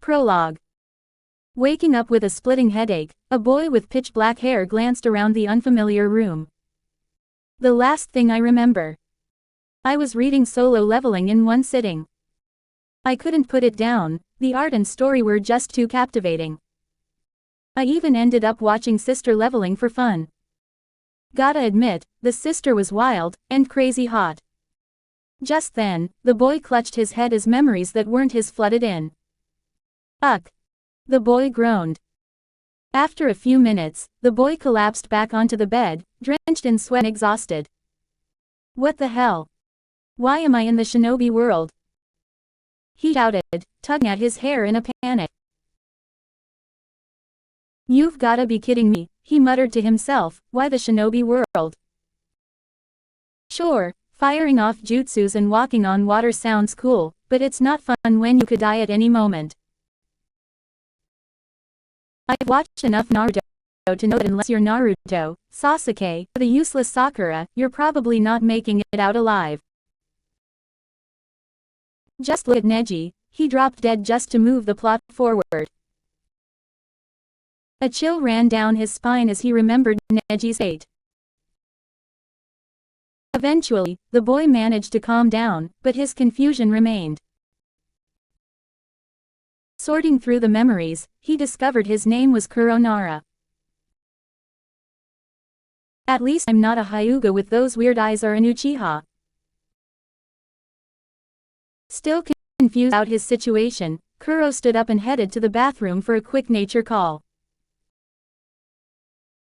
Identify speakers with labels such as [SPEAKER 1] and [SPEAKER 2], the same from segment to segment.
[SPEAKER 1] Prologue. Waking up with a splitting headache, a boy with pitch-black hair glanced around the unfamiliar room. The last thing I remember. I was reading Solo Leveling in one sitting. I couldn't put it down, the art and story were just too captivating. I even ended up watching Sister Leveling for fun. Gotta admit, the sister was wild, and crazy hot. Just then, the boy clutched his head as memories that weren't his flooded in. Ugh! The boy groaned. After a few minutes, the boy collapsed back onto the bed, drenched in sweat and exhausted. What the hell? Why am I in the shinobi world? He shouted, tugging at his hair in a panic. You've gotta be kidding me, he muttered to himself, why the shinobi world? Sure, firing off jutsus and walking on water sounds cool, but it's not fun when you could die at any moment. I've watched enough Naruto to know that unless you're Naruto, Sasuke, or the useless Sakura, you're probably not making it out alive. Just look at Neji, he dropped dead just to move the plot forward. A chill ran down his spine as he remembered Neji's fate. Eventually, the boy managed to calm down, but his confusion remained. Sorting through the memories, he discovered his name was Kuro Nara. At least I'm not a Hyuga with those weird eyes or an Uchiha. Still confused about his situation, Kuro stood up and headed to the bathroom for a quick nature call.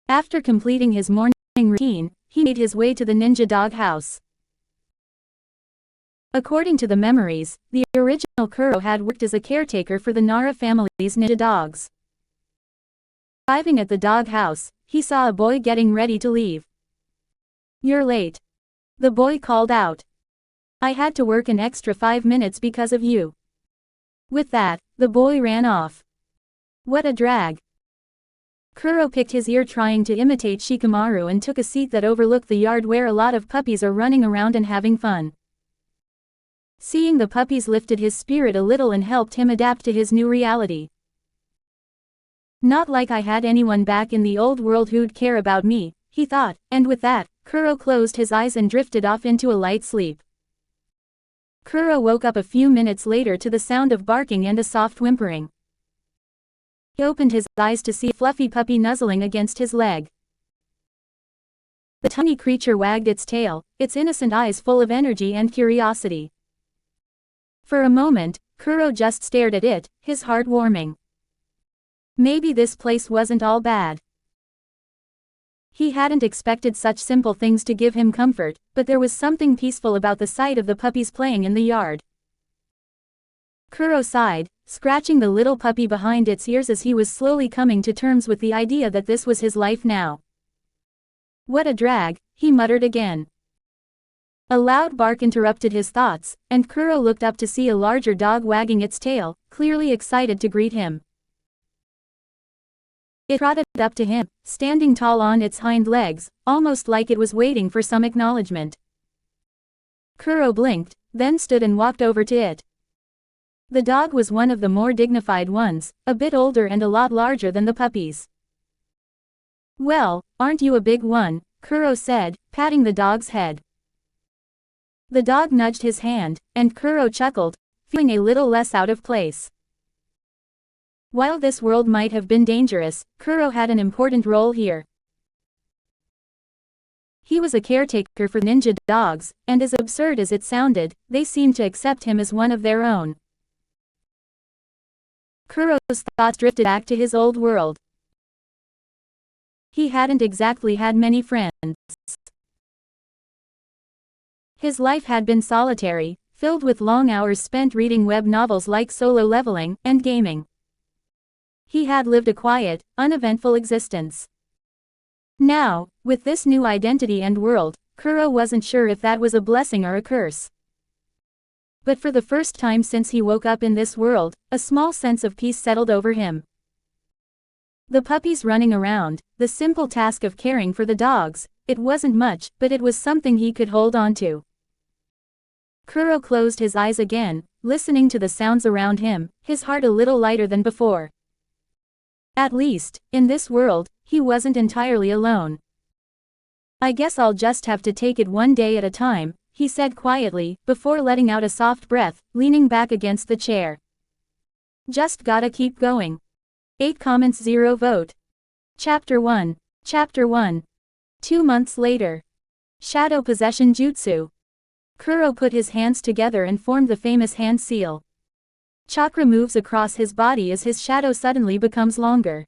[SPEAKER 1] After completing his morning routine, he made his way to the ninja dog house. According to the memories, the original Kuro had worked as a caretaker for the Nara family's ninja dogs. Arriving at the dog house, he saw a boy getting ready to leave. You're late. The boy called out. I had to work an extra 5 minutes because of you. With that, the boy ran off. What a drag. Kuro picked his ear trying to imitate Shikamaru and took a seat that overlooked the yard where a lot of puppies are running around and having fun. Seeing the puppies lifted his spirit a little and helped him adapt to his new reality. Not like I had anyone back in the old world who'd care about me, he thought, and with that, Kuro closed his eyes and drifted off into a light sleep. Kuro woke up a few minutes later to the sound of barking and a soft whimpering. He opened his eyes to see a fluffy puppy nuzzling against his leg. The tiny creature wagged its tail, its innocent eyes full of energy and curiosity. For a moment, Kuro just stared at it, his heart warming. Maybe this place wasn't all bad. He hadn't expected such simple things to give him comfort, but there was something peaceful about the sight of the puppies playing in the yard. Kuro sighed, scratching the little puppy behind its ears as he was slowly coming to terms with the idea that this was his life now. What a drag, he muttered again. A loud bark interrupted his thoughts, and Kuro looked up to see a larger dog wagging its tail, clearly excited to greet him. It trotted up to him, standing tall on its hind legs, almost like it was waiting for some acknowledgement. Kuro blinked, then stood and walked over to it. The dog was one of the more dignified ones, a bit older and a lot larger than the puppies. Well, aren't you a big one? Kuro said, patting the dog's head. The dog nudged his hand, and Kuro chuckled, feeling a little less out of place. While this world might have been dangerous, Kuro had an important role here. He was a caretaker for ninja dogs, and as absurd as it sounded, they seemed to accept him as one of their own. Kuro's thoughts drifted back to his old world. He hadn't exactly had many friends. His life had been solitary, filled with long hours spent reading web novels like Solo Leveling and gaming. He had lived a quiet, uneventful existence. Now, with this new identity and world, Kuro wasn't sure if that was a blessing or a curse. But for the first time since he woke up in this world, a small sense of peace settled over him. The puppies running around, the simple task of caring for the dogs, it wasn't much, but it was something he could hold on to. Kuro closed his eyes again, listening to the sounds around him, his heart a little lighter than before. At least, in this world, he wasn't entirely alone. I guess I'll just have to take it one day at a time, he said quietly, before letting out a soft breath, leaning back against the chair. Just gotta keep going. 8 comments 0 vote. Chapter 1. Chapter 1. 2 months later. Shadow Possession Jutsu. Kuro put his hands together and formed the famous hand seal. Chakra moves across his body as his shadow suddenly becomes longer.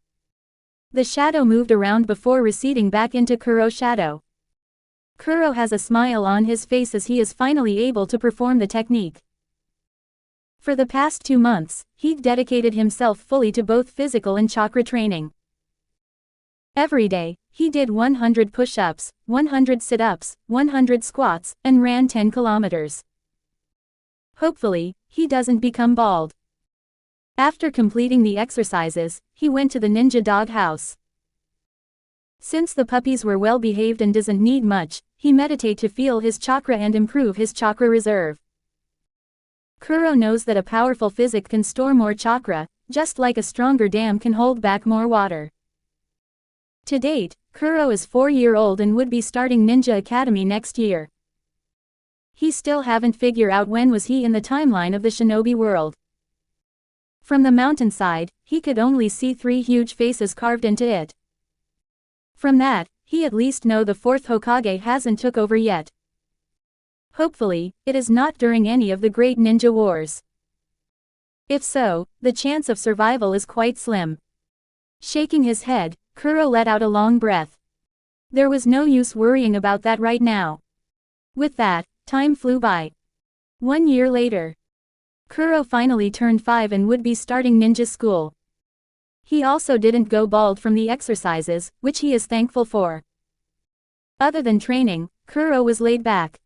[SPEAKER 1] The shadow moved around before receding back into Kuro's shadow. Kuro has a smile on his face as he is finally able to perform the technique. For the past 2 months, he dedicated himself fully to both physical and chakra training. Every day, he did 100 push-ups, 100 sit-ups, 100 squats, and ran 10 kilometers. Hopefully, he doesn't become bald. After completing the exercises, he went to the ninja dog house. Since the puppies were well behaved and doesn't need much, he meditate to feel his chakra and improve his chakra reserve. Kuro knows that a powerful physic can store more chakra, just like a stronger dam can hold back more water. To date, Kuro is 4-year-old and would be starting Ninja Academy next year. He still haven't figured out when was he in the timeline of the shinobi world. From the mountainside, he could only see 3 huge faces carved into it. From that, he at least know the 4th Hokage hasn't took over yet. Hopefully, it is not during any of the great ninja wars. If so, the chance of survival is quite slim. Shaking his head, Kuro let out a long breath. There was no use worrying about that right now. With that, time flew by. 1 year later. Kuro finally turned 5 and would be starting ninja school. He also didn't go bald from the exercises, which he is thankful for. Other than training, Kuro was laid back.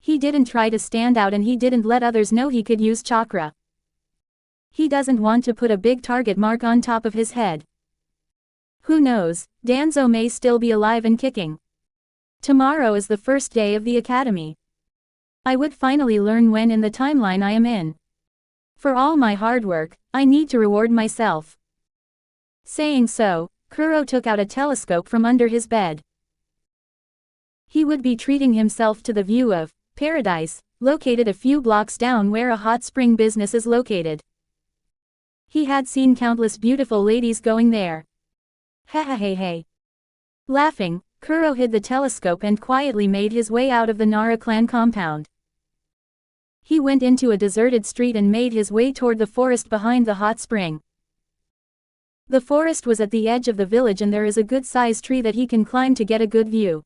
[SPEAKER 1] He didn't try to stand out and he didn't let others know he could use chakra. He doesn't want to put a big target mark on top of his head. Who knows, Danzo may still be alive and kicking. Tomorrow is the first day of the academy. I would finally learn when in the timeline I am in. For all my hard work, I need to reward myself. Saying so, Kuro took out a telescope from under his bed. He would be treating himself to the view of paradise, located a few blocks down where a hot spring business is located. He had seen countless beautiful ladies going there. Hey. Laughing, Kuro hid the telescope and quietly made his way out of the Nara clan compound. He went into a deserted street and made his way toward the forest behind the hot spring. The forest was at the edge of the village and there is a good-sized tree that he can climb to get a good view.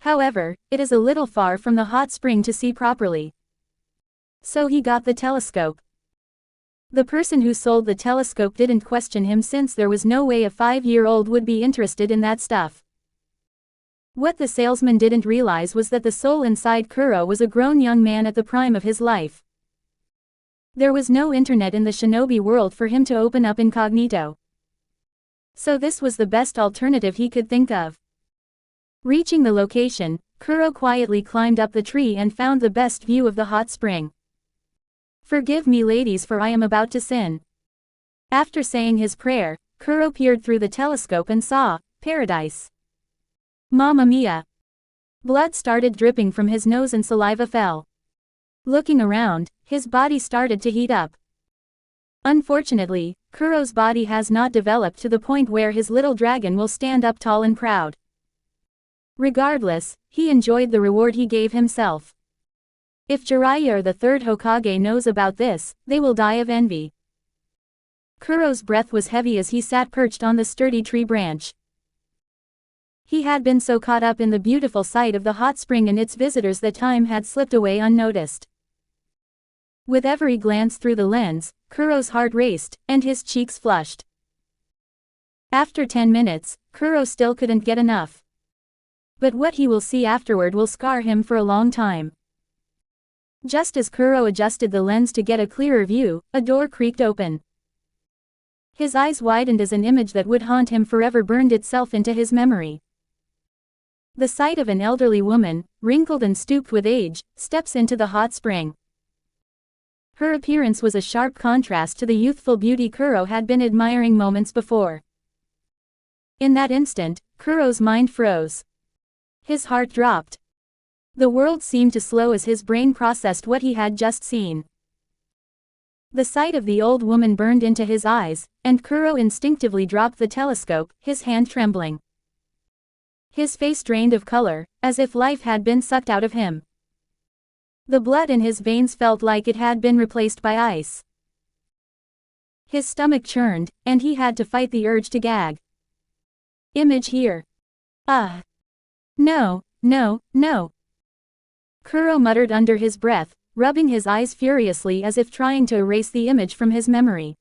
[SPEAKER 1] However, it is a little far from the hot spring to see properly. So he got the telescope. The person who sold the telescope didn't question him since there was no way a 5-year-old would be interested in that stuff. What the salesman didn't realize was that the soul inside Kuro was a grown young man at the prime of his life. There was no internet in the shinobi world for him to open up incognito. So this was the best alternative he could think of. Reaching the location, Kuro quietly climbed up the tree and found the best view of the hot spring. Forgive me ladies for I am about to sin. After saying his prayer, Kuro peered through the telescope and saw paradise. Mamma mia! Blood started dripping from his nose and saliva fell. Looking around, his body started to heat up. Unfortunately, Kuro's body has not developed to the point where his little dragon will stand up tall and proud. Regardless, he enjoyed the reward he gave himself. If Jiraiya or the 3rd Hokage knows about this, they will die of envy. Kuro's breath was heavy as he sat perched on the sturdy tree branch. He had been so caught up in the beautiful sight of the hot spring and its visitors that time had slipped away unnoticed. With every glance through the lens, Kuro's heart raced, and his cheeks flushed. After 10 minutes, Kuro still couldn't get enough. But what he will see afterward will scar him for a long time. Just as Kuro adjusted the lens to get a clearer view, a door creaked open. His eyes widened as an image that would haunt him forever burned itself into his memory. The sight of an elderly woman, wrinkled and stooped with age, steps into the hot spring. Her appearance was a sharp contrast to the youthful beauty Kuro had been admiring moments before. In that instant, Kuro's mind froze. His heart dropped. The world seemed to slow as his brain processed what he had just seen. The sight of the old woman burned into his eyes, and Kuro instinctively dropped the telescope, his hand trembling. His face drained of color, as if life had been sucked out of him. The blood in his veins felt like it had been replaced by ice. His stomach churned, and he had to fight the urge to gag. Image here. No, no, no. Kuro muttered under his breath, rubbing his eyes furiously as if trying to erase the image from his memory.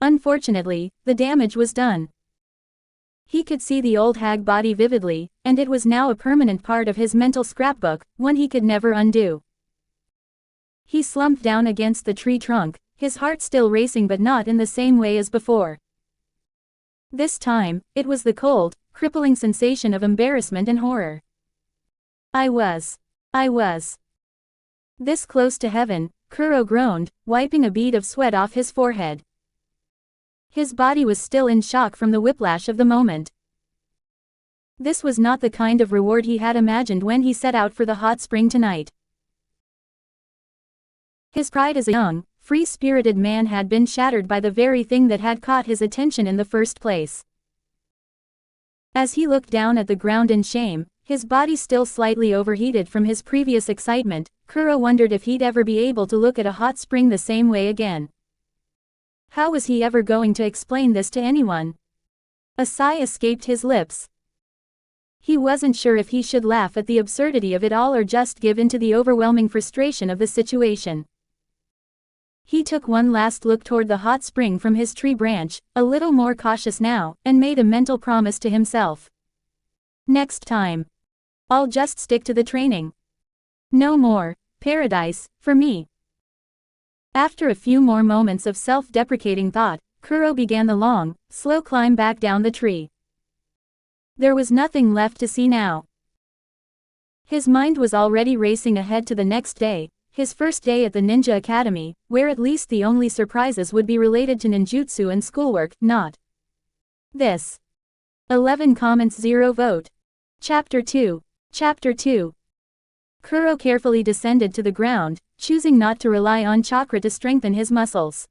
[SPEAKER 1] Unfortunately, the damage was done. He could see the old hag body vividly, and it was now a permanent part of his mental scrapbook, one he could never undo. He slumped down against the tree trunk, his heart still racing but not in the same way as before. This time, it was the cold, crippling sensation of embarrassment and horror. I was this close to heaven, Kuro groaned, wiping a bead of sweat off his forehead. His body was still in shock from the whiplash of the moment. This was not the kind of reward he had imagined when he set out for the hot spring tonight. His pride as a young, free-spirited man had been shattered by the very thing that had caught his attention in the first place. As he looked down at the ground in shame, his body still slightly overheated from his previous excitement, Kuro wondered if he'd ever be able to look at a hot spring the same way again. How was he ever going to explain this to anyone? A sigh escaped his lips. He wasn't sure if he should laugh at the absurdity of it all or just give in to the overwhelming frustration of the situation. He took one last look toward the hot spring from his tree branch, a little more cautious now, and made a mental promise to himself. Next time, I'll just stick to the training. No more paradise for me. After a few more moments of self-deprecating thought, Kuro began the long, slow climb back down the tree. There was nothing left to see now. His mind was already racing ahead to the next day, his first day at the Ninja Academy, where at least the only surprises would be related to ninjutsu and schoolwork, not this. 11 comments 0 vote. Chapter 2. Chapter 2. Kuro carefully descended to the ground, choosing not to rely on chakra to strengthen his muscles.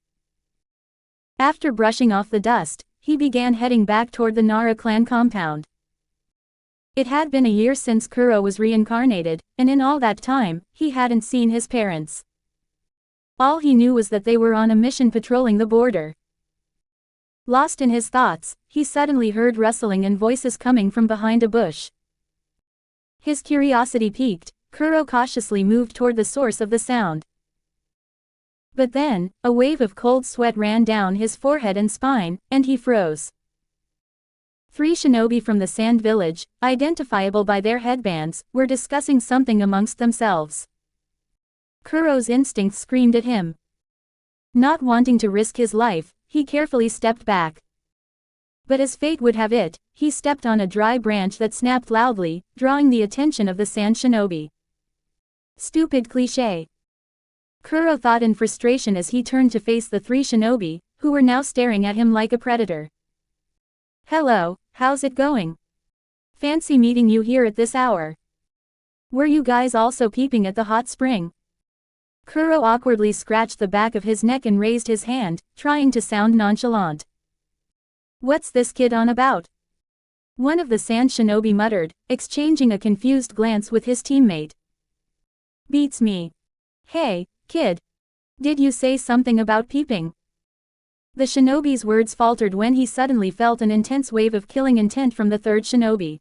[SPEAKER 1] After brushing off the dust, he began heading back toward the Nara clan compound. It had been a year since Kuro was reincarnated, and in all that time, he hadn't seen his parents. All he knew was that they were on a mission patrolling the border. Lost in his thoughts, he suddenly heard rustling and voices coming from behind a bush. His curiosity piqued, Kuro cautiously moved toward the source of the sound. But then, a wave of cold sweat ran down his forehead and spine, and he froze. 3 shinobi from the Sand Village, identifiable by their headbands, were discussing something amongst themselves. Kuro's instincts screamed at him. Not wanting to risk his life, he carefully stepped back. But as fate would have it, he stepped on a dry branch that snapped loudly, drawing the attention of the Sand Shinobi. Stupid cliché. Kuro thought in frustration as he turned to face the 3 shinobi, who were now staring at him like a predator. Hello, how's it going? Fancy meeting you here at this hour. Were you guys also peeping at the hot spring? Kuro awkwardly scratched the back of his neck and raised his hand, trying to sound nonchalant. What's this kid on about? One of the Sand Shinobi muttered, exchanging a confused glance with his teammate. Beats me. Hey, kid. Did you say something about peeping? The shinobi's words faltered when he suddenly felt an intense wave of killing intent from the 3rd shinobi.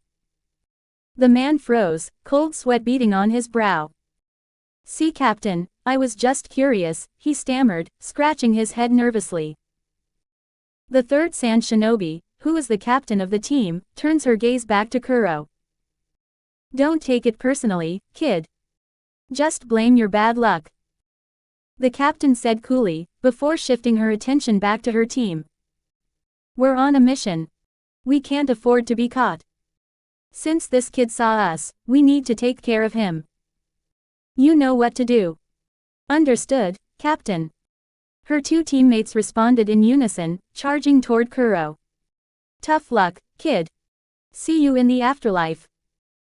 [SPEAKER 1] The man froze, cold sweat beading on his brow. See, Captain, I was just curious, he stammered, scratching his head nervously. The 3rd Sand Shinobi, who is the captain of the team, turns her gaze back to Kuro. Don't take it personally, kid. Just blame your bad luck. The captain said coolly, before shifting her attention back to her team. We're on a mission. We can't afford to be caught. Since this kid saw us, we need to take care of him. You know what to do. Understood, Captain. Her two teammates responded in unison, charging toward Kuro. Tough luck, kid. See you in the afterlife.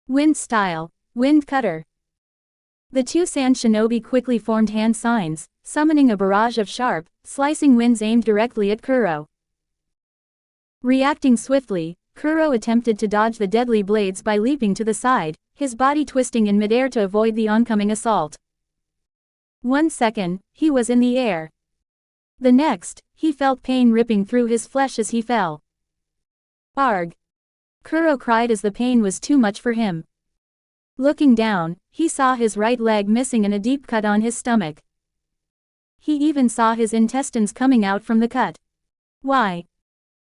[SPEAKER 1] Wind style, wind cutter. The two sand shinobi quickly formed hand signs, summoning a barrage of sharp, slicing winds aimed directly at Kuro. Reacting swiftly, Kuro attempted to dodge the deadly blades by leaping to the side, his body twisting in midair to avoid the oncoming assault. 1 second, he was in the air. The next, he felt pain ripping through his flesh as he fell. Arg! Kuro cried as the pain was too much for him. Looking down, he saw his right leg missing and a deep cut on his stomach. He even saw his intestines coming out from the cut. Why?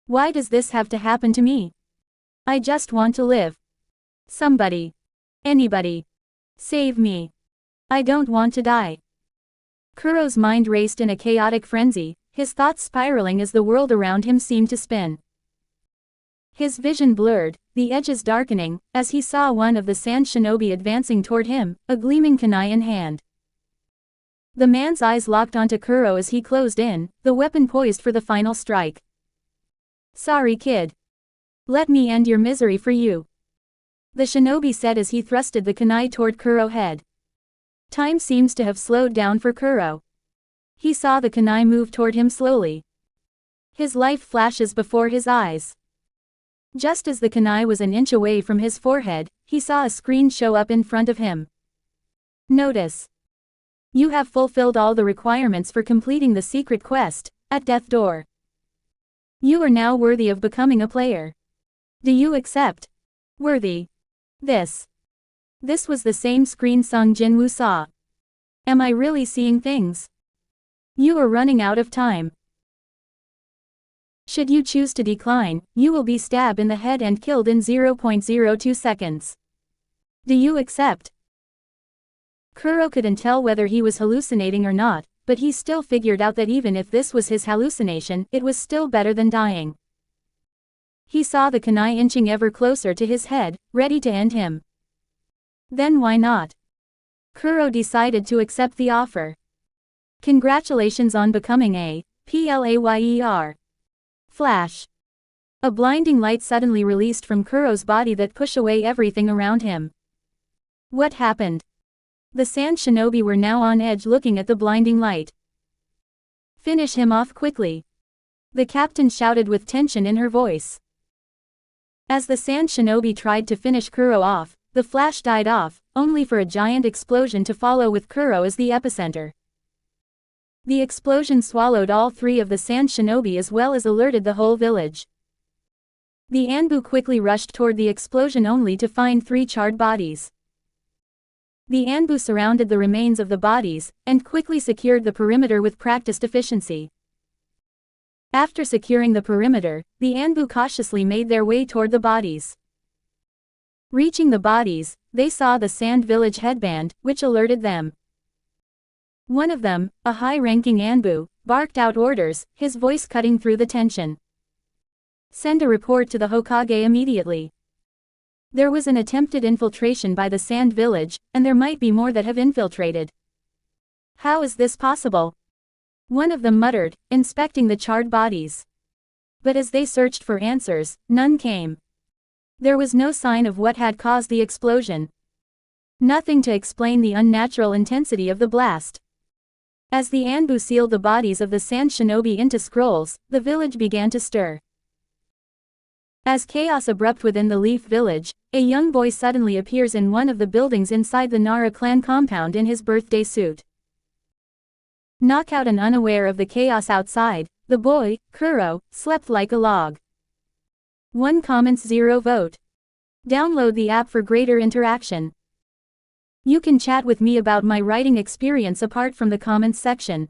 [SPEAKER 1] Why does this have to happen to me? I just want to live. Somebody. Anybody. Save me. I don't want to die. Kuro's mind raced in a chaotic frenzy, his thoughts spiraling as the world around him seemed to spin. His vision blurred, the edges darkening, as he saw one of the sand shinobi advancing toward him, a gleaming kunai in hand. The man's eyes locked onto Kuro as he closed in, the weapon poised for the final strike. Sorry kid. Let me end your misery for you. The shinobi said as he thrusted the kunai toward Kuro's head. Time seems to have slowed down for Kuro. He saw the kunai move toward him slowly. His life flashes before his eyes. Just as the kunai was an inch away from his forehead, he saw a screen show up in front of him. Notice. You have fulfilled all the requirements for completing the secret quest, at Death Door. You are now worthy of becoming a player. Do you accept? Worthy. This was the same screen Sung Jin-woo saw. Am I really seeing things? You are running out of time. Should you choose to decline, you will be stabbed in the head and killed in 0.02 seconds. Do you accept? Kuro couldn't tell whether he was hallucinating or not, but he still figured out that even if this was his hallucination, it was still better than dying. He saw the kunai inching ever closer to his head, ready to end him. Then why not? Kuro decided to accept the offer. Congratulations on becoming a player. Flash. A blinding light suddenly released from Kuro's body that pushed away everything around him. What happened? The sand shinobi were now on edge looking at the blinding light. Finish him off quickly. The captain shouted with tension in her voice. As the sand shinobi tried to finish Kuro off, the flash died off, only for a giant explosion to follow with Kuro as the epicenter. The explosion swallowed all three of the sand shinobi as well as alerted the whole village. The Anbu quickly rushed toward the explosion only to find 3 charred bodies. The Anbu surrounded the remains of the bodies, and quickly secured the perimeter with practiced efficiency. After securing the perimeter, the Anbu cautiously made their way toward the bodies. Reaching the bodies, they saw the Sand Village headband, which alerted them. One of them, a high-ranking Anbu, barked out orders, his voice cutting through the tension. Send a report to the Hokage immediately. There was an attempted infiltration by the Sand Village, and there might be more that have infiltrated. How is this possible? One of them muttered, inspecting the charred bodies. But as they searched for answers, none came. There was no sign of what had caused the explosion. Nothing to explain the unnatural intensity of the blast. As the Anbu sealed the bodies of the sand shinobi into scrolls, the village began to stir. As chaos erupted within the Leaf Village, a young boy suddenly appears in one of the buildings inside the Nara clan compound in his birthday suit. Knockout and unaware of the chaos outside, the boy, Kuro, slept like a log. 1 comments 0 vote. Download the app for greater interaction. You can chat with me about my writing experience apart from the comments section.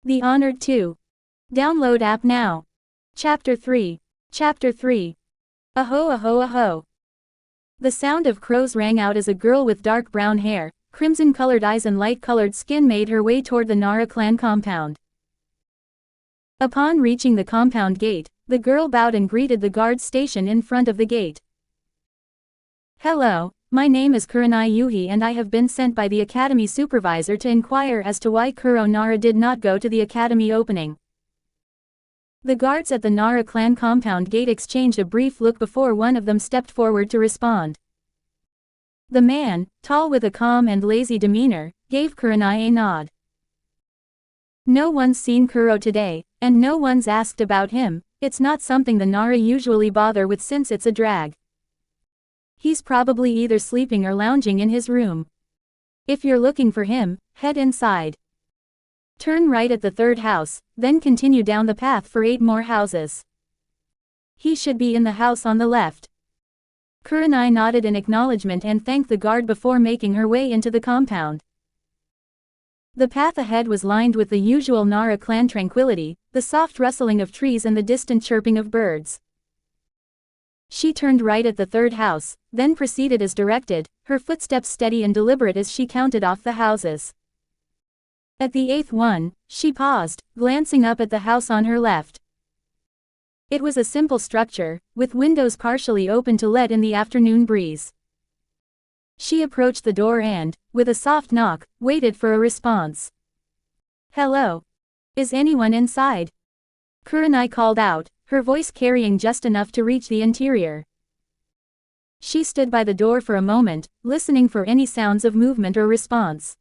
[SPEAKER 1] TheHonoredTwo. Download app now. Chapter 3. Chapter 3. Aho aho aho. The sound of crows rang out as a girl with dark brown hair, crimson-colored eyes and light-colored skin made her way toward the Nara clan compound. Upon reaching the compound gate, the girl bowed and greeted the guard stationed in front of the gate. Hello, my name is Kurenai Yuhi and I have been sent by the Academy Supervisor to inquire as to why Kuro Nara did not go to the Academy opening. The guards at the Nara clan compound gate exchanged a brief look before one of them stepped forward to respond. The man, tall with a calm and lazy demeanor, gave Kurenai a nod. No one's seen Kuro today, and no one's asked about him. It's not something the Nara usually bother with since it's a drag. He's probably either sleeping or lounging in his room. If you're looking for him, head inside. Turn right at the third house, then continue down the path for 8 more houses. He should be in the house on the left. Kurenai nodded in acknowledgement and thanked the guard before making her way into the compound. The path ahead was lined with the usual Nara clan tranquility, the soft rustling of trees and the distant chirping of birds. She turned right at the third house, then proceeded as directed, her footsteps steady and deliberate as she counted off the houses. At the 8th one, she paused, glancing up at the house on her left. It was a simple structure, with windows partially open to let in the afternoon breeze. She approached the door and, with a soft knock, waited for a response. "Hello? Is anyone inside?" Kurenai called out, her voice carrying just enough to reach the interior. She stood by the door for a moment, listening for any sounds of movement or response.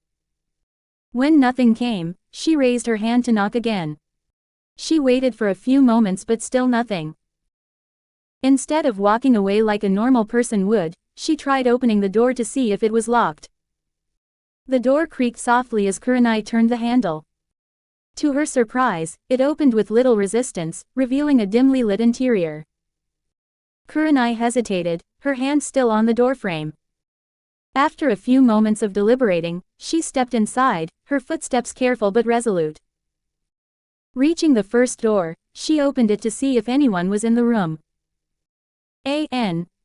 [SPEAKER 1] When nothing came, she raised her hand to knock again. She waited for a few moments but still nothing. Instead of walking away like a normal person would, she tried opening the door to see if it was locked. The door creaked softly as Kurenai turned the handle. To her surprise, it opened with little resistance, revealing a dimly lit interior. Kurenai hesitated, her hand still on the doorframe. After a few moments of deliberating, she stepped inside, her footsteps careful but resolute. Reaching the first door, she opened it to see if anyone was in the room.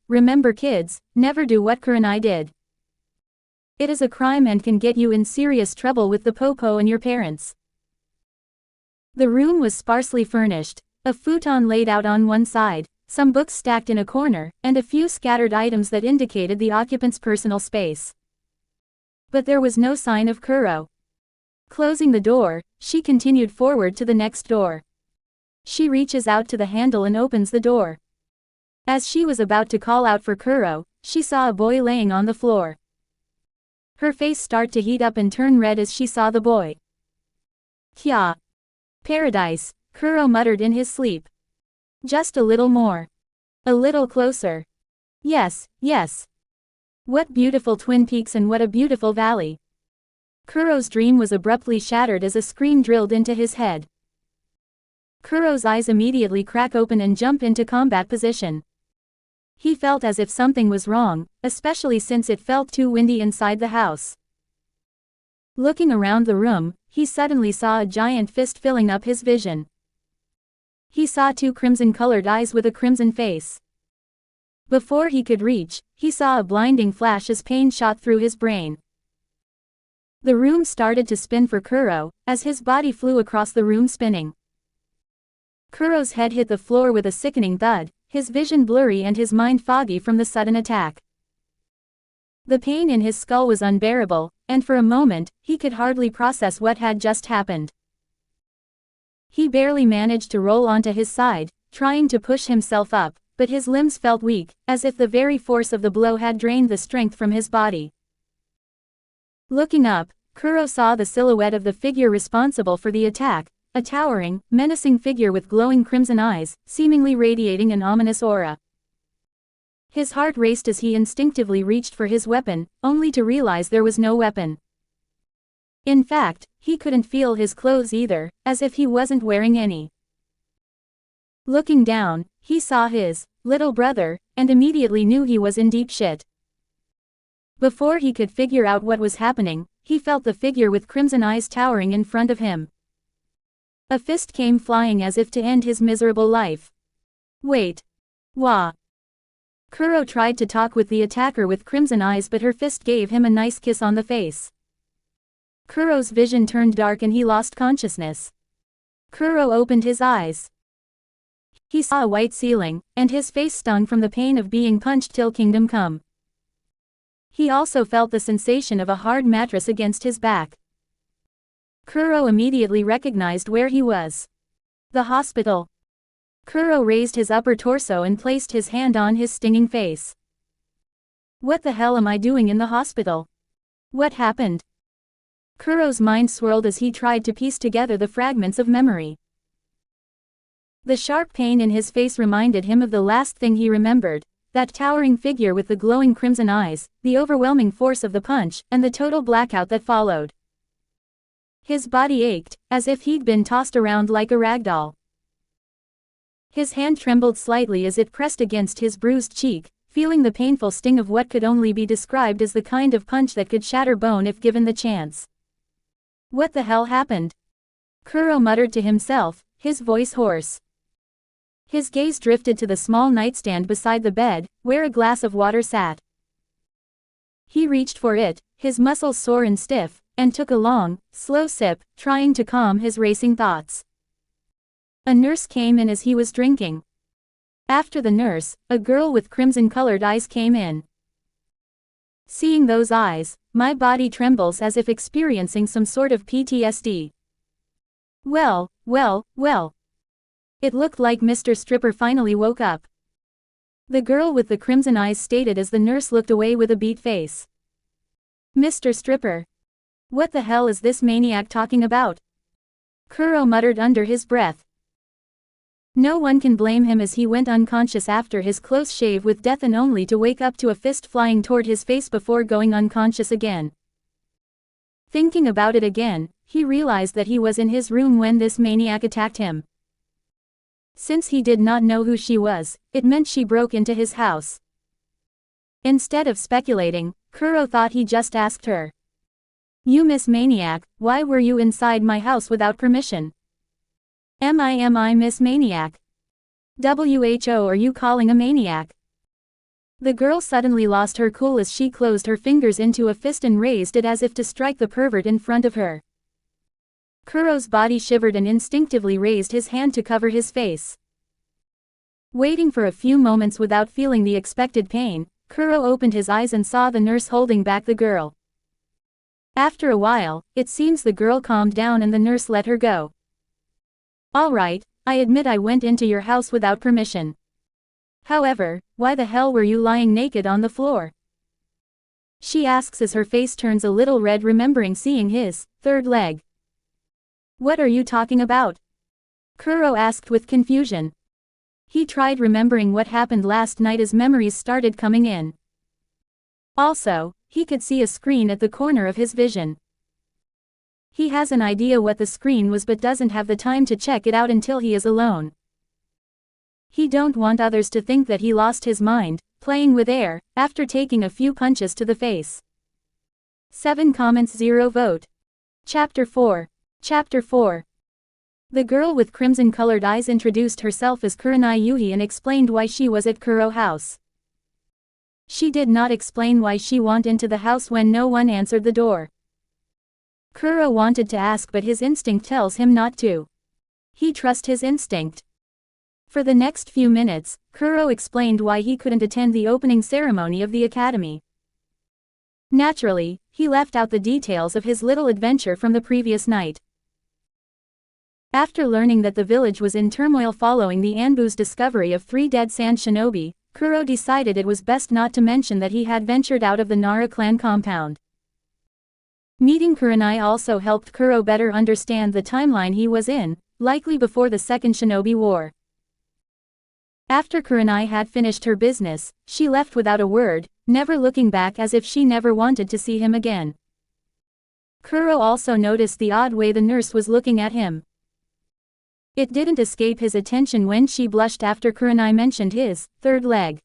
[SPEAKER 1] Remember kids, never do what Kurenai did. It is a crime and can get you in serious trouble with the popo and your parents. The room was sparsely furnished, a futon laid out on one side, some books stacked in a corner, and a few scattered items that indicated the occupant's personal space. But there was no sign of Kuro. Closing the door, she continued forward to the next door. She reaches out to the handle and opens the door. As she was about to call out for Kuro, she saw a boy laying on the floor. Her face started to heat up and turn red as she saw the boy. "Kya. Paradise," Kuro muttered in his sleep. "Just a little more. A little closer. Yes, yes. What beautiful twin peaks and what a beautiful valley." Kuro's dream was abruptly shattered as a scream drilled into his head. Kuro's eyes immediately crack open and jump into combat position. He felt as if something was wrong, especially since it felt too windy inside the house. Looking around the room, he suddenly saw a giant fist filling up his vision. He saw 2 crimson-colored eyes with a crimson face. Before he could reach, he saw a blinding flash as pain shot through his brain. The room started to spin for Kuro, as his body flew across the room spinning. Kuro's head hit the floor with a sickening thud, his vision blurry and his mind foggy from the sudden attack. The pain in his skull was unbearable, and for a moment, he could hardly process what had just happened. He barely managed to roll onto his side, trying to push himself up, but his limbs felt weak, as if the very force of the blow had drained the strength from his body. Looking up, Kuro saw the silhouette of the figure responsible for the attack, a towering, menacing figure with glowing crimson eyes, seemingly radiating an ominous aura. His heart raced as he instinctively reached for his weapon, only to realize there was no weapon. In fact, he couldn't feel his clothes either, as if he wasn't wearing any. Looking down, he saw his little brother, and immediately knew he was in deep shit. Before he could figure out what was happening, he felt the figure with crimson eyes towering in front of him. A fist came flying as if to end his miserable life. "Wait. Wah." Kuro tried to talk with the attacker with crimson eyes, but her fist gave him a nice kiss on the face. Kuro's vision turned dark and he lost consciousness. Kuro opened his eyes. He saw a white ceiling, and his face stung from the pain of being punched till kingdom come. He also felt the sensation of a hard mattress against his back. Kuro immediately recognized where he was. The hospital. Kuro raised his upper torso and placed his hand on his stinging face. What the hell am I doing in the hospital? What happened? Kuro's mind swirled as he tried to piece together the fragments of memory. The sharp pain in his face reminded him of the last thing he remembered, that towering figure with the glowing crimson eyes, the overwhelming force of the punch, and the total blackout that followed. His body ached, as if he'd been tossed around like a rag doll. His hand trembled slightly as it pressed against his bruised cheek, feeling the painful sting of what could only be described as the kind of punch that could shatter bone if given the chance. What the hell happened? Kuro muttered to himself, his voice hoarse. His gaze drifted to the small nightstand beside the bed, where a glass of water sat. He reached for it, his muscles sore and stiff, and took a long, slow sip, trying to calm his racing thoughts. A nurse came in as he was drinking. After the nurse, a girl with crimson-colored eyes came in. Seeing those eyes, my body trembles as if experiencing some sort of PTSD. Well. It looked like Mr. Stripper finally woke up. The girl with the crimson eyes stated as the nurse looked away with a beat face. Mr. Stripper. What the hell is this maniac talking about? Kuro muttered under his breath. No one can blame him as he went unconscious after his close shave with death and only to wake up to a fist flying toward his face before going unconscious again. Thinking about it again, he realized that he was in his room when this maniac attacked him. Since he did not know who she was, it meant she broke into his house. Instead of speculating, Kuro thought he just asked her. You Miss Maniac, why were you inside my house without permission? Am I Miss Maniac? WHO, are you calling a maniac? The girl suddenly lost her cool as she closed her fingers into a fist and raised it as if to strike the pervert in front of her. Kuro's body shivered and instinctively raised his hand to cover his face. Waiting for a few moments without feeling the expected pain, Kuro opened his eyes and saw the nurse holding back the girl. After a while, it seems the girl calmed down and the nurse let her go. Alright, I admit I went into your house without permission. However, why the hell were you lying naked on the floor? She asks as her face turns a little red remembering seeing his third leg. What are you talking about? Kuro asked with confusion. He tried remembering what happened last night as memories started coming in. Also, he could see a screen at the corner of his vision. He has an idea what the screen was but doesn't have the time to check it out until he is alone. He don't want others to think that he lost his mind, playing with air, after taking a few punches to the face. 7 comments 0 vote. Chapter 4. Chapter 4. The girl with crimson-colored eyes introduced herself as Kurenai Yuhi and explained why she was at Kuro house. She did not explain why she went into the house when no one answered the door. Kuro wanted to ask but his instinct tells him not to. He trusts his instinct. For the next few minutes, Kuro explained why he couldn't attend the opening ceremony of the academy. Naturally, he left out the details of his little adventure from the previous night. After learning that the village was in turmoil following the Anbu's discovery of 3 dead sand shinobi, Kuro decided it was best not to mention that he had ventured out of the Nara clan compound. Meeting Kurenai also helped Kuro better understand the timeline he was in, likely before the Second Shinobi War. After Kurenai had finished her business, she left without a word, never looking back as if she never wanted to see him again. Kuro also noticed the odd way the nurse was looking at him. It didn't escape his attention when she blushed after Kurenai mentioned his third leg.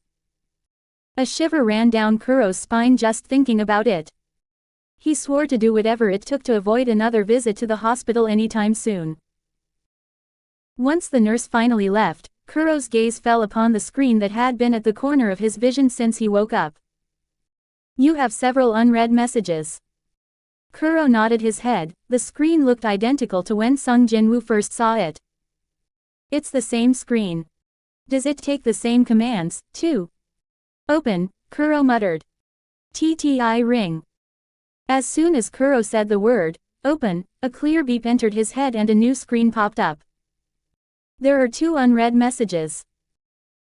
[SPEAKER 1] A shiver ran down Kuro's spine just thinking about it. He swore to do whatever it took to avoid another visit to the hospital anytime soon. Once the nurse finally left, Kuro's gaze fell upon the screen that had been at the corner of his vision since he woke up. You have several unread messages. Kuro nodded his head. The screen looked identical to when Sung Jin-woo first saw it. It's the same screen. Does it take the same commands, too? Open, Kuro muttered. TTI ring. As soon as Kuro said the word, open, a clear beep entered his head and a new screen popped up. There are 2 unread messages.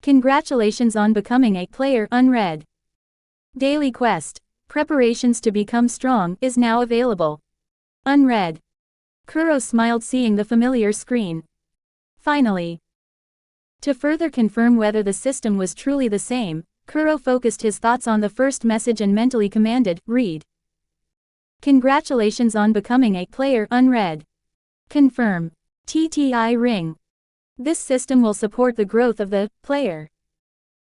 [SPEAKER 1] Congratulations on becoming a player unread. Daily quest, preparations to become strong, is now available. Unread. Kuro smiled seeing the familiar screen. Finally. To further confirm whether the system was truly the same, Kuro focused his thoughts on the first message and mentally commanded, read. Congratulations on becoming a player unread. Confirm. TTI ring. This system will support the growth of the player.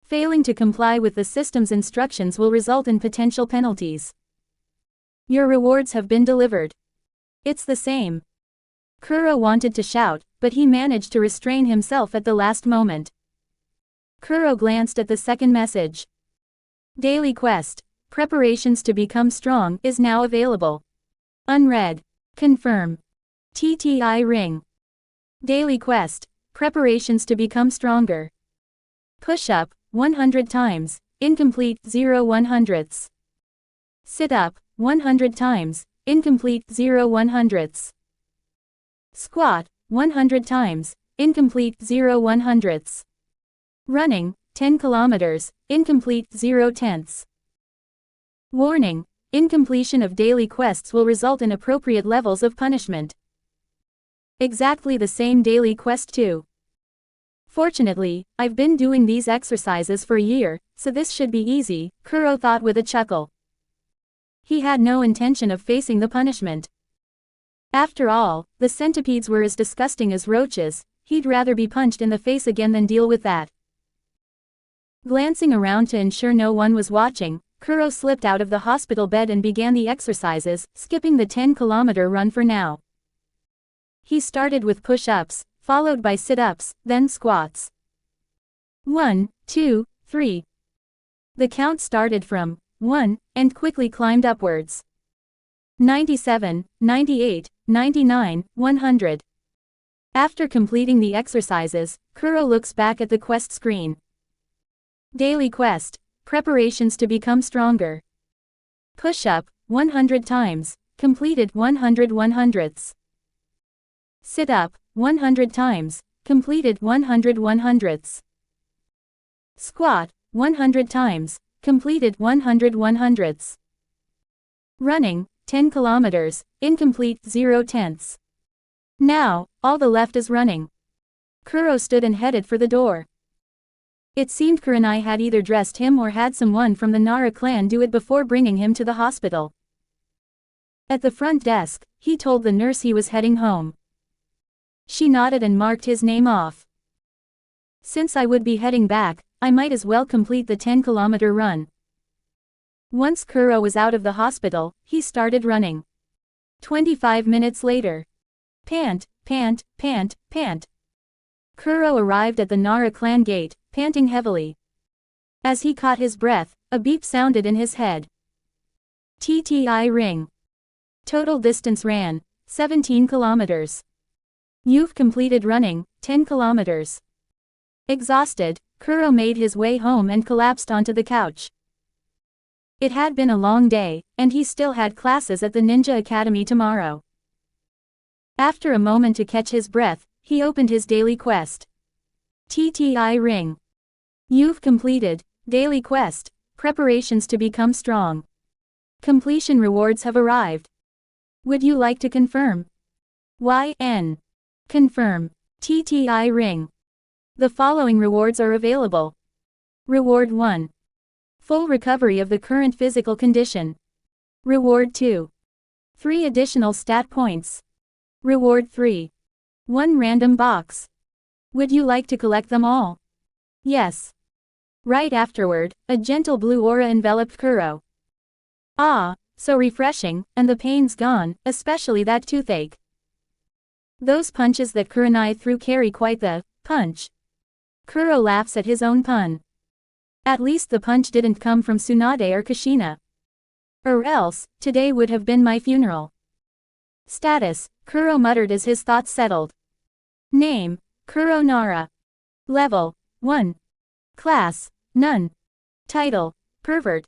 [SPEAKER 1] Failing to comply with the system's instructions will result in potential penalties. Your rewards have been delivered. It's the same. Kuro wanted to shout, but he managed to restrain himself at the last moment. Kuro glanced at the second message. Daily quest, preparations to become strong, is now available. Unread. Confirm. TTI ring. Daily quest, preparations to become stronger. Push up, 100 times, incomplete, 0 100ths. Sit up, 100 times, incomplete, 0 100ths. Squat, 100 times, incomplete, 0 100ths. Running, 10 kilometers, incomplete, 0 tenths. Warning, incompletion of daily quests will result in appropriate levels of punishment. Exactly the same daily quest too. Fortunately, I've been doing these exercises for a year, so this should be easy, Kuro thought with a chuckle. He had no intention of facing the punishment. After all, the centipedes were as disgusting as roaches, he'd rather be punched in the face again than deal with that. Glancing around to ensure no one was watching, Kuro slipped out of the hospital bed and began the exercises, skipping the 10-kilometer run for now. He started with push-ups, followed by sit-ups, then squats. 1, 2, 3. The count started from 1, and quickly climbed upwards. 97, 98, 99, 100. After completing the exercises, Kuro looks back at the quest screen. Daily quest, preparations to become stronger. Push-up, 100 times, completed 100 100ths. Sit-up, 100 times, completed 100 100ths. Squat, 100 times, completed 100 100ths. Running, 10 kilometers, incomplete, 0 tenths. Now, all the left is running. Kuro stood and headed for the door. It seemed Kurenai had either dressed him or had someone from the Nara clan do it before bringing him to the hospital. At the front desk, he told the nurse he was heading home. She nodded and marked his name off. Since I would be heading back, I might as well complete the 10-kilometer run. Once Kuro was out of the hospital, he started running. 25 minutes later. Pant, pant, pant, pant. Kuro arrived at the Nara clan gate, panting heavily. As he caught his breath, a beep sounded in his head. TTI ring. Total distance ran, 17 kilometers. You've completed running, 10 kilometers. Exhausted, Kuro made his way home and collapsed onto the couch. It had been a long day, and he still had classes at the Ninja Academy tomorrow. After a moment to catch his breath, he opened his daily quest. TTI ring. You've completed daily quest, preparations to become strong. Completion rewards have arrived. Would you like to confirm? YN. Confirm. TTI ring. The following rewards are available. Reward 1. Full recovery of the current physical condition. Reward 2. 3 additional stat points. Reward 3. 1 random box. Would you like to collect them all? Yes. Right afterward, a gentle blue aura enveloped Kuro. Ah, so refreshing, and the pain's gone, especially that toothache. Those punches that Kurenai threw carry quite the punch. Kuro laughs at his own pun. At least the punch didn't come from Tsunade or Kushina. Or else, today would have been my funeral. Status, Kuro muttered as his thoughts settled. Name, Kuro Nara. Level, 1. Class, none. Title, pervert.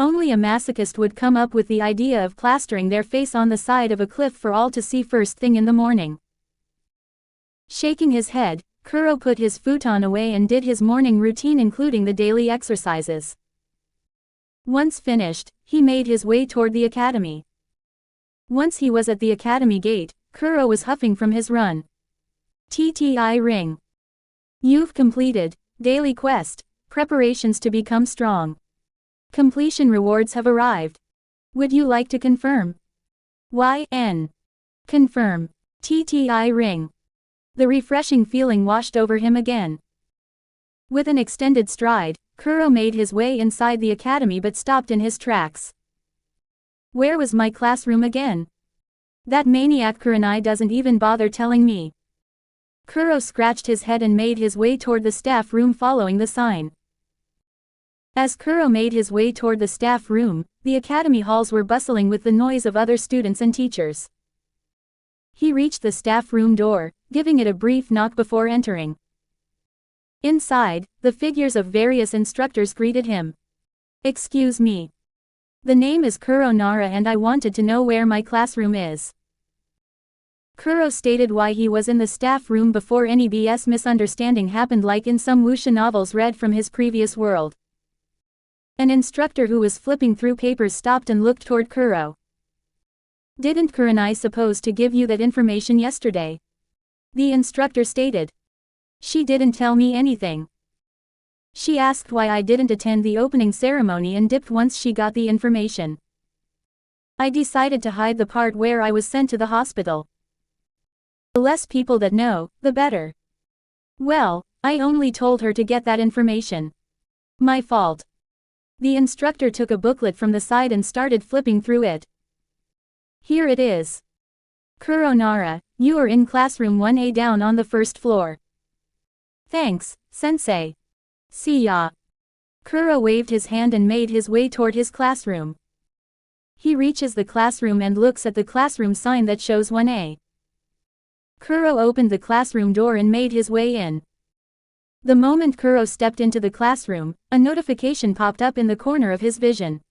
[SPEAKER 1] Only a masochist would come up with the idea of plastering their face on the side of a cliff for all to see first thing in the morning. Shaking his head, Kuro put his futon away and did his morning routine, including the daily exercises. Once finished, he made his way toward the academy. Once he was at the academy gate, Kuro was huffing from his run. TTI ring. You've completed daily quest, preparations to become strong. Completion rewards have arrived. Would you like to confirm? YN. Confirm. TTI ring. The refreshing feeling washed over him again. With an extended stride, Kuro made his way inside the academy but stopped in his tracks. Where was my classroom again? That maniac Kurenai doesn't even bother telling me. Kuro scratched his head and made his way toward the staff room following the sign. As Kuro made his way toward the staff room, the academy halls were bustling with the noise of other students and teachers. He reached the staff room door, giving it a brief knock before entering. Inside, the figures of various instructors greeted him. Excuse me. The name is Kuro Nara and I wanted to know where my classroom is. Kuro stated why he was in the staff room before any BS misunderstanding happened like in some wuxia novels read from his previous world. An instructor who was flipping through papers stopped and looked toward Kuro. Didn't Kurenai suppose to give you that information yesterday? The instructor stated. She didn't tell me anything. She asked why I didn't attend the opening ceremony and dipped once she got the information. I decided to hide the part where I was sent to the hospital. The less people that know, the better. Well, I only told her to get that information. My fault. The instructor took a booklet from the side and started flipping through it. Here it is. Kuro Nara, you are in classroom 1A down on the first floor. Thanks, sensei. See ya. Kuro waved his hand and made his way toward his classroom. He reaches the classroom and looks at the classroom sign that shows 1A. Kuro opened the classroom door and made his way in. The moment Kuro stepped into the classroom, a notification popped up in the corner of his vision.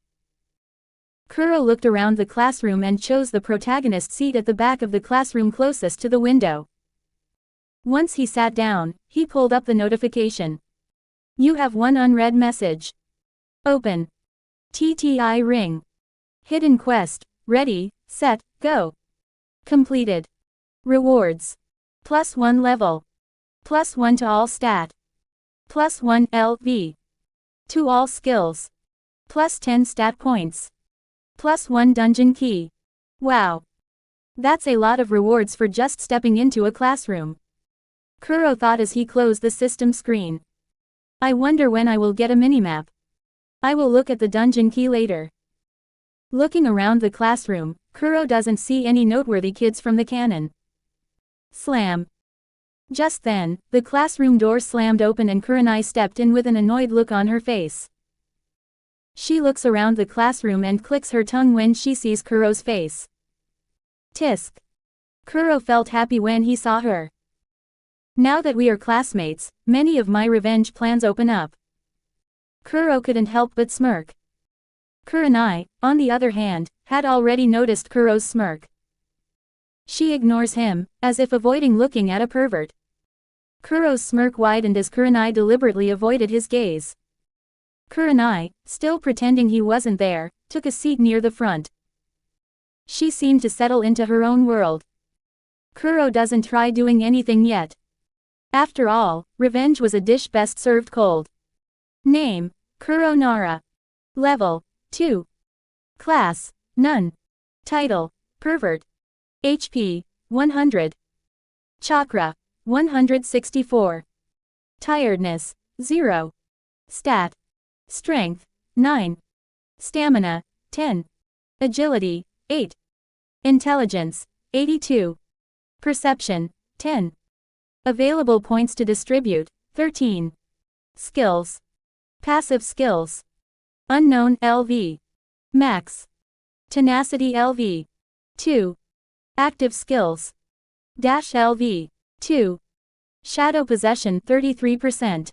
[SPEAKER 1] Kuro looked around the classroom and chose the protagonist seat at the back of the classroom closest to the window. Once he sat down, he pulled up the notification. You have one unread message. Open. TTI ring. Hidden quest, ready, set, go. Completed. Rewards. +1 level. +1 to all stat. +1 LV. To all skills. +10 stat points. +1 dungeon key. Wow. That's a lot of rewards for just stepping into a classroom. Kuro thought as he closed the system screen. I wonder when I will get a minimap. I will look at the dungeon key later. Looking around the classroom, Kuro doesn't see any noteworthy kids from the canon. Slam. Just then, the classroom door slammed open and Kurenai stepped in with an annoyed look on her face. She looks around the classroom and clicks her tongue when she sees Kuro's face. Tisk. Kuro felt happy when he saw her. Now that we are classmates, many of my revenge plans open up. Kuro couldn't help but smirk. Kurenai, on the other hand, had already noticed Kuro's smirk. She ignores him, as if avoiding looking at a pervert. Kuro's smirk widened as Kurenai deliberately avoided his gaze. Kurenai, still pretending he wasn't there, took a seat near the front. She seemed to settle into her own world. Kuro doesn't try doing anything yet. After all, revenge was a dish best served cold. Name, Kuro Nara. Level, 2. Class, none. Title, pervert. HP, 100. Chakra, 164. Tiredness, 0. Stat. Strength, 9. Stamina, 10. Agility, 8. Intelligence, 82. Perception, 10. Available points to distribute, 13. Skills. Passive skills. Unknown LV. Max. Tenacity LV. 2. Active skills. Dash LV. 2. Shadow possession 33%.